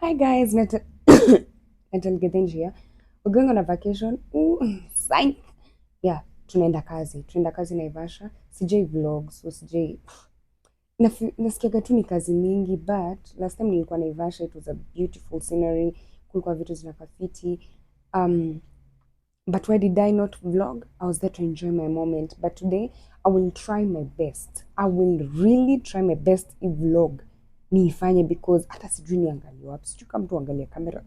Hi guys, Natal Gethin here. We're going on a vacation. Ooh, psych. Yeah, tunaenda kazi Naivasha. Sijai vlogs, so sijai. Nasikiaga tu ni kazi mingi, but last time nilikuwa Naivasha, it was a beautiful scenery. Kulikuwa vitu zinakaa fiti. But why did I not vlog? I was there to enjoy my moment. But today, I will try my best. I will really try my best to vlog. Niifanye because hata sijui niangalie wapi. Sijui kama mtu angalia kamera.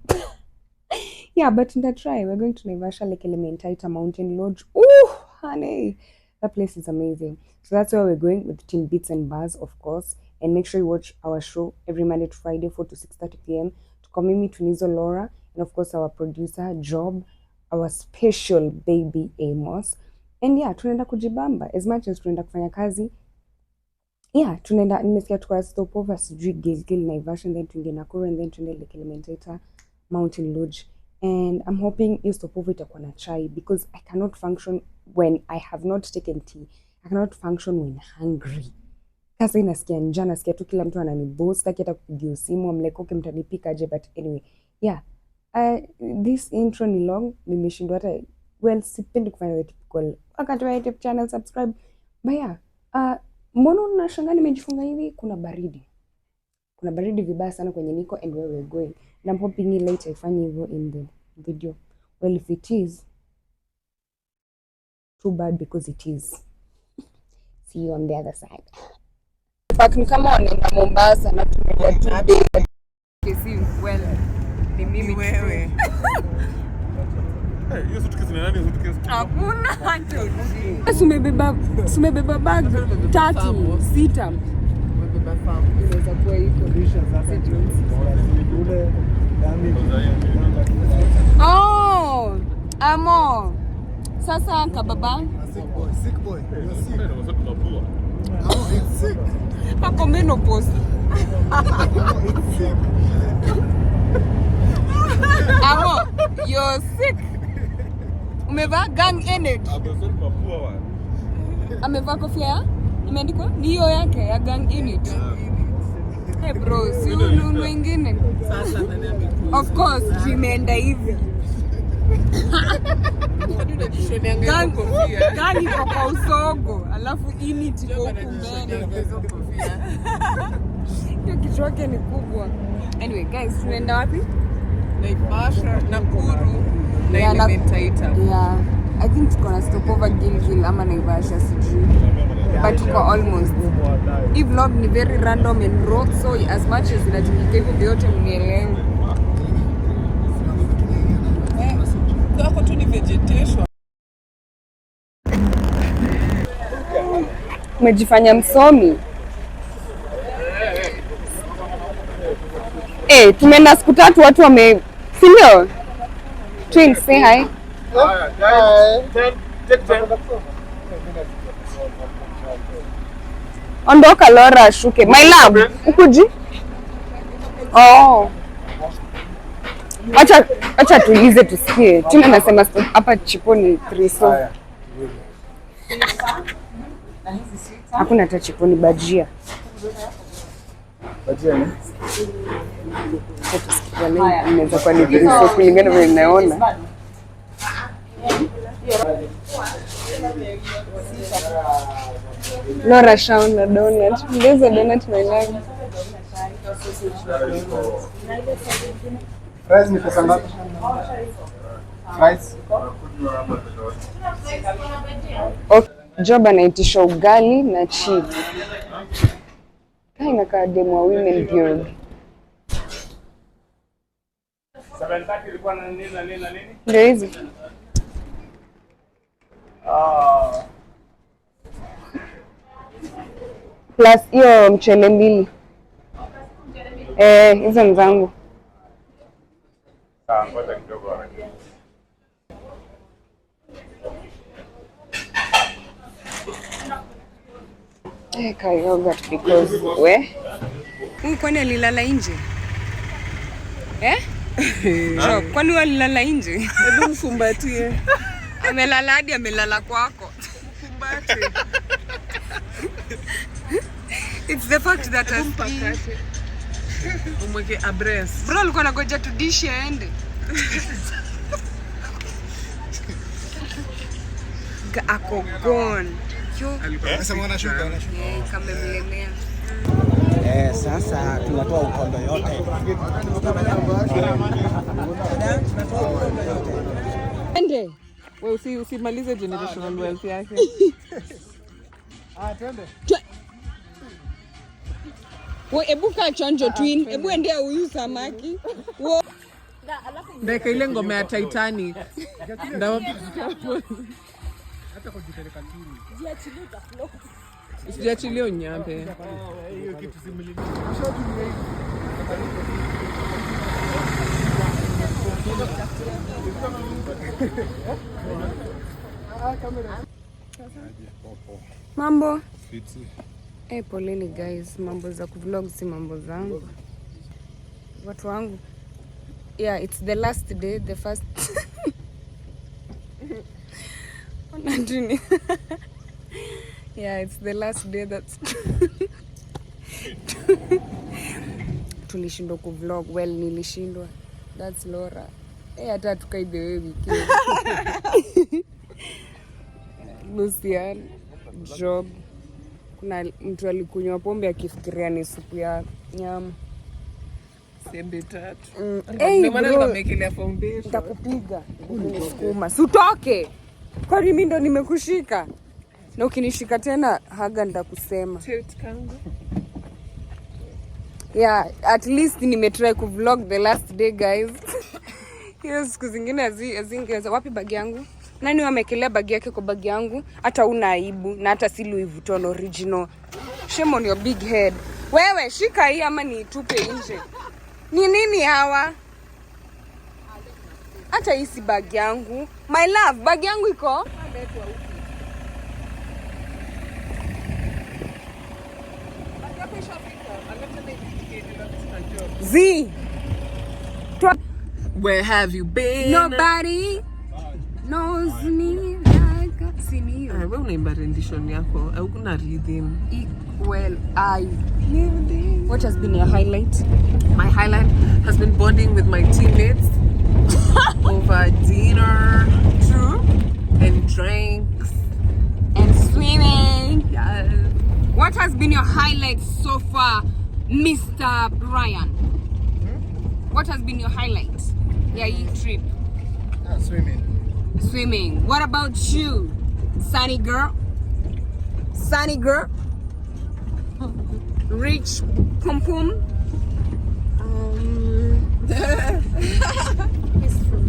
Yeah, but try. We're going to Naivasha Lake Elementaita Mountain Lodge. Ooh, honey. That place is amazing. So that's where we're going with Team Beats and Bars, of course. And make sure you watch our show every Monday to Friday, 4 to 6:30 p.m. To come with me, Tunizo Laura, and of course our producer, Job, our special baby Amos. And yeah, tunaenda kujibamba. As much as tunaenda kufanya kazi, yeah, tunaenda nimesikia tuka stopover sijui Gilgil Naivasha, and then tuingie Nakuru, and then tuende Lake Elementaita Mountain Lodge. And I'm hoping you stopover itakuwa na chai because I cannot function when I have not taken tea. I cannot function when hungry. Sasa inasikia njaa, nasikia tu kila mtu ananiboss, sitaki hata kupigia simu. I'm like, okay, mtanipika aje? But anyway, yeah. This intro ni long, nimeshindwa hata, well, sipendi kufanya the typical wakati wa YouTube channel subscribe. But yeah, mbona unashangaa nimejifunga hivi? Kuna baridi vibaya sana kwenye niko and where we're going. And I'm hoping later ifanye hivyo in the video. Well, if it is, too bad because it is. See you on the other side. Fuck, ni kama wanaenda Mombasa na tumeja 2 days. Kesi well, ni mimi wewe. Hiyo suitcase ni nani suitcase? Hakuna hata. Sumebeba bag 30, 6. Umebeba farm. Inaweza kuwa hii condition sasa ule oh, amo. Sasa kababa. Sick boy. Sick. Hako menopause. Amo, you're sick. Umevaa gang in it. Amevaa kofia imeandikwa ni hiyo yake ya gang in it. Hey bro, si unu wengine. Sasa nani amekuja? Of course, jimeenda hivi. Gani kwa usogo, alafu ini tiko huku mbele. Hiyo kichwa yake ni kubwa. Anyway, guys, tunaenda wapi? Naivasha, Nakuru, na Elementaita. Yeah, I think tuko na stopover Gilgil ama Naivasha sijui. But tuko almost. Hii vlog ni very random and raw, so as much as inatumika hivyo vyote mnielewe. Kwa tu ni vegetation. Umejifanya msomi. Tumeenda siku 3 watu wame sindio? Twin, say hi. Hi. Ondoka Laura shuke. My love, ukuji? Oh. Acha tuize tusikie. Tina nasema hapa chiponi 3 so. Hakuna hata chiponi bajia. Bajia ni? Inaweza kuwa ni 3 so kulingana vile ninaona. Laura Shaun na donut. There's a donut my love. Fries ni pesa ngapi? Fries. Okay. Job anaitisha ugali na chips. Kai inakaa demo wa women build. 7:30 ilikuwa na nini? Ndio hizi. Plus hiyo mchele 2. Hizo ni zangu. Ngoja kidogo haraka. Yogurt because we. Kwani alilala nje? Kwani walilala nje? Hebu mfumbatie. Amelala hadi amelala kwako. Mfumbate. It's the fact that Umweke abreast. Bro alikuwa anagoja tudishi aende. Ako gone. Sasa mwana shuka Kama mlemea. Sasa tunatoa ukondo yote. Ende. Wewe usimalize generational wealth yake. Twende. Wewe ebu kaa chonjo twin. Ebu endea huyu samaki. Ndeka ile ngoma ya Titanic. Ndio. Hata kujipeleka chini. Usijiachilie unyambe. Hiyo kitu similini. Mambo. Poleni guys, mambo za kuvlog si mambo zangu. Watu wangu. Yeah, it's the last day, the first. Yeah, it's the last day that's tulishindwa kuvlog. Well, nilishindwa. That's Laura. Hata tukai the way weekend. Lucian, Job. Kuna mtu alikunywa pombe akifikiria ni supu ya nyama. Sembe tatu. Ndio maana nimekelea foundation. Nitakupiga. Unisukuma. Sutoke. Kwani mimi ndo nimekushika? Na ukinishika tena haga nitakusema. Yeah, at least nimetry kuvlog the last day guys. Hiyo siku zingine azingeweza. Wapi bagi yangu? Nani wamekelea bagi yake kwa bagi yangu? Hata una aibu na hata si Louis Vuitton original. Shame on your big head. Wewe shika hii ama niitupe nje. Ni nini hawa? Hata hii si bagi yangu. My love, bagi yangu iko? Z. Where have you been? Nobody knows me like a senior. Wewe unaimba rendition yako au kuna rhythm? Well, what has been your highlight? My highlight has been bonding with my teammates over dinner. True. And drinks. And swimming. Yes. What has been your highlight so far, Mr. Brian? What has been your highlight? Yeah, you trip. Swimming. Swimming. What about you, Sunny girl? Sunny girl? Rich pum pum? Peaceful.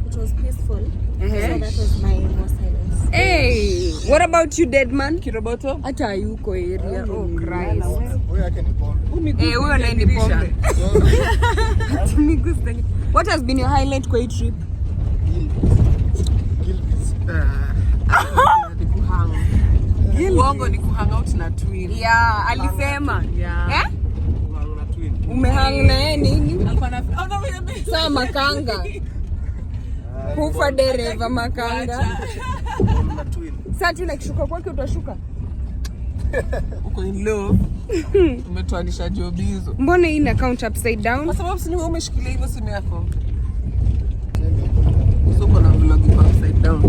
It was peaceful. So that was my most highlights. Hey, what about you, dead man? Kiroboto? Hata yuko area. Oh Christ. Huyo yake ni pombe. Huyo naye ni pombe. What has been your highlight kwa hii trip? Ni kuhang. Uongo ni kuhang out na twin. Yeah, alisema. Yeah. Umehang na yeye nini? Saa makanga. Kufa dereva makanga. Sasa tunakishuka kwake utashuka. Uko in love. Umetoanisha jobizo. Mbona hii account upside down? Kwa sababu si wewe umeshikilia hivyo simu yako. Soko na vlog upside down.